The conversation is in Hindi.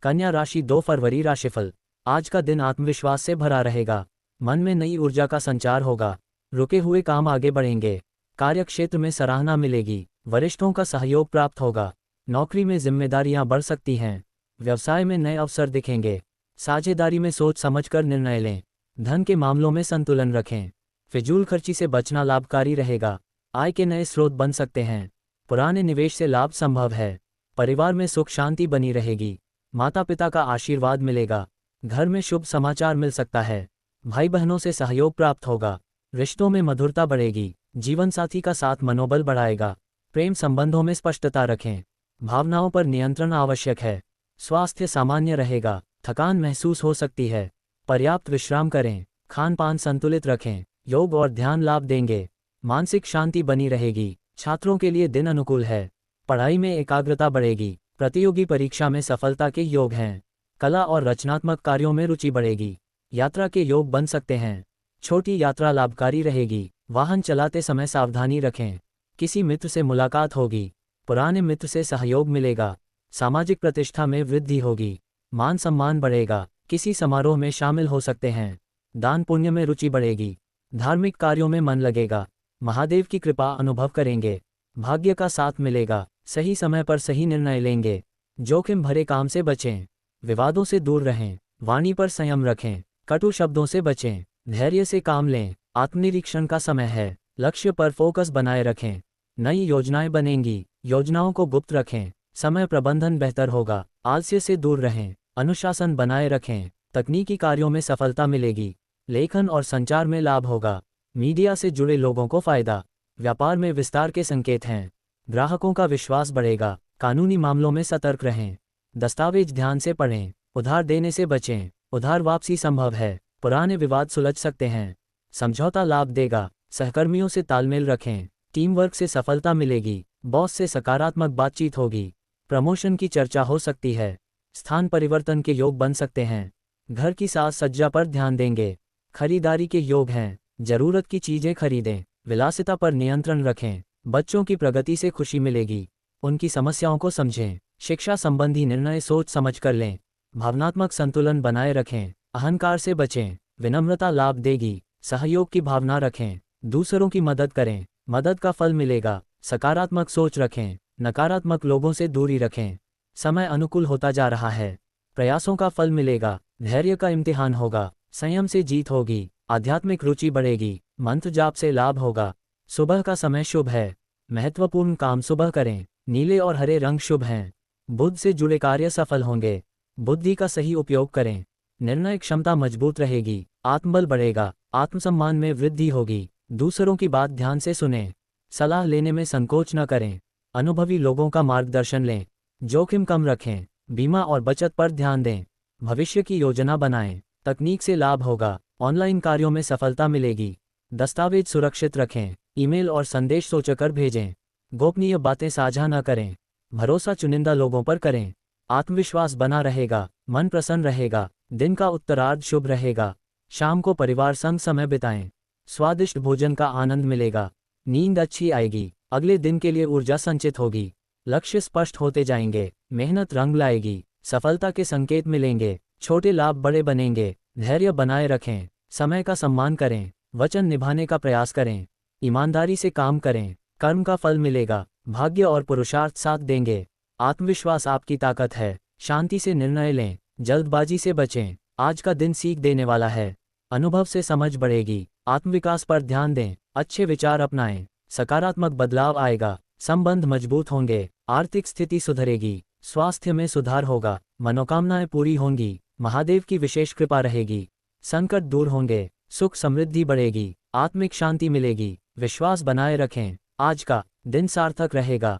कन्या राशि 2 फरवरी राशिफल। आज का दिन आत्मविश्वास से भरा रहेगा। मन में नई ऊर्जा का संचार होगा। रुके हुए काम आगे बढ़ेंगे। कार्यक्षेत्र में सराहना मिलेगी। वरिष्ठों का सहयोग प्राप्त होगा। नौकरी में जिम्मेदारियां बढ़ सकती हैं। व्यवसाय में नए अवसर दिखेंगे। साझेदारी में सोच समझकर निर्णय लें। धन के मामलों में संतुलन रखें। फिजूल खर्ची से बचना लाभकारी रहेगा। आय के नए स्रोत बन सकते हैं। पुराने निवेश से लाभ संभव है। परिवार में सुख शांति बनी रहेगी। माता पिता का आशीर्वाद मिलेगा। घर में शुभ समाचार मिल सकता है। भाई बहनों से सहयोग प्राप्त होगा। रिश्तों में मधुरता बढ़ेगी। जीवन साथी का साथ मनोबल बढ़ाएगा। प्रेम संबंधों में स्पष्टता रखें। भावनाओं पर नियंत्रण आवश्यक है। स्वास्थ्य सामान्य रहेगा। थकान महसूस हो सकती है। पर्याप्त विश्राम करें। खान पान संतुलित रखें। योग और ध्यान लाभ देंगे। मानसिक शांति बनी रहेगी। छात्रों के लिए दिन अनुकूल है। पढ़ाई में एकाग्रता बढ़ेगी। प्रतियोगी परीक्षा में सफलता के योग हैं। कला और रचनात्मक कार्यों में रुचि बढ़ेगी। यात्रा के योग बन सकते हैं। छोटी यात्रा लाभकारी रहेगी। वाहन चलाते समय सावधानी रखें। किसी मित्र से मुलाकात होगी। पुराने मित्र से सहयोग मिलेगा। सामाजिक प्रतिष्ठा में वृद्धि होगी। मान सम्मान बढ़ेगा। किसी समारोह में शामिल हो सकते हैं। दान पुण्य में रुचि बढ़ेगी। धार्मिक कार्यों में मन लगेगा। महादेव की कृपा अनुभव करेंगे। भाग्य का साथ मिलेगा। सही समय पर सही निर्णय लेंगे। जोखिम भरे काम से बचें। विवादों से दूर रहें। वाणी पर संयम रखें। कटु शब्दों से बचें। धैर्य से काम लें। आत्मनिरीक्षण का समय है। लक्ष्य पर फोकस बनाए रखें। नई योजनाएं बनेंगी। योजनाओं को गुप्त रखें। समय प्रबंधन बेहतर होगा। आलस्य से दूर रहें। अनुशासन बनाए रखें। तकनीकी कार्यों में सफलता मिलेगी। लेखन और संचार में लाभ होगा। मीडिया से जुड़े लोगों को फायदा। व्यापार में विस्तार के संकेत हैं। ग्राहकों का विश्वास बढ़ेगा। कानूनी मामलों में सतर्क रहें। दस्तावेज ध्यान से पढ़ें। उधार देने से बचें। उधार वापसी संभव है। पुराने विवाद सुलझ सकते हैं। समझौता लाभ देगा। सहकर्मियों से तालमेल रखें। टीम वर्क से सफलता मिलेगी। बॉस से सकारात्मक बातचीत होगी। प्रमोशन की चर्चा हो सकती है। स्थान परिवर्तन के योग बन सकते हैं। घर की साज सज्जा पर ध्यान देंगे। खरीदारी के योग हैं। जरूरत की चीजें खरीदें। विलासिता पर नियंत्रण रखें। बच्चों की प्रगति से खुशी मिलेगी। उनकी समस्याओं को समझें। शिक्षा संबंधी निर्णय सोच समझ कर लें। भावनात्मक संतुलन बनाए रखें। अहंकार से बचें। विनम्रता लाभ देगी। सहयोग की भावना रखें। दूसरों की मदद करें। मदद का फल मिलेगा। सकारात्मक सोच रखें। नकारात्मक लोगों से दूरी रखें। समय अनुकूल होता जा रहा है। प्रयासों का फल मिलेगा। धैर्य का इम्तिहान होगा। संयम से जीत होगी। आध्यात्मिक रुचि बढ़ेगी। मंत्र जाप से लाभ होगा। सुबह का समय शुभ है। महत्वपूर्ण काम सुबह करें। नीले और हरे रंग शुभ हैं। बुद्ध से जुड़े कार्य सफल होंगे। बुद्धि का सही उपयोग करें। निर्णय क्षमता मजबूत रहेगी। आत्मबल बढ़ेगा। आत्मसम्मान में वृद्धि होगी। दूसरों की बात ध्यान से सुनें। सलाह लेने में संकोच न करें। अनुभवी लोगों का मार्गदर्शन लें। जोखिम कम रखें। बीमा और बचत पर ध्यान दें। भविष्य की योजना बनाएं। तकनीक से लाभ होगा। ऑनलाइन कार्यों में सफलता मिलेगी। दस्तावेज सुरक्षित रखें। ईमेल और संदेश सोचकर भेजें। गोपनीय बातें साझा न करें। भरोसा चुनिंदा लोगों पर करें। आत्मविश्वास बना रहेगा। मन प्रसन्न रहेगा। दिन का उत्तरार्ध शुभ रहेगा। शाम को परिवार संग समय बिताएं। स्वादिष्ट भोजन का आनंद मिलेगा। नींद अच्छी आएगी। अगले दिन के लिए ऊर्जा संचित होगी। लक्ष्य स्पष्ट होते जाएंगे। मेहनत रंग लाएगी। सफलता के संकेत मिलेंगे। छोटे लाभ बड़े बनेंगे। धैर्य बनाए रखें। समय का सम्मान करें। वचन निभाने का प्रयास करें। ईमानदारी से काम करें। कर्म का फल मिलेगा। भाग्य और पुरुषार्थ साथ देंगे। आत्मविश्वास आपकी ताकत है। शांति से निर्णय लें। जल्दबाजी से बचें। आज का दिन सीख देने वाला है। अनुभव से समझ बढ़ेगी। आत्मविकास पर ध्यान दें। अच्छे विचार अपनाएं। सकारात्मक बदलाव आएगा। संबंध मजबूत होंगे। आर्थिक स्थिति सुधरेगी। स्वास्थ्य में सुधार होगा। मनोकामनाएं पूरी होंगी। महादेव की विशेष कृपा रहेगी। संकट दूर होंगे। सुख समृद्धि बढ़ेगी। आत्मिक शांति मिलेगी। विश्वास बनाए रखें। आज का दिन सार्थक रहेगा।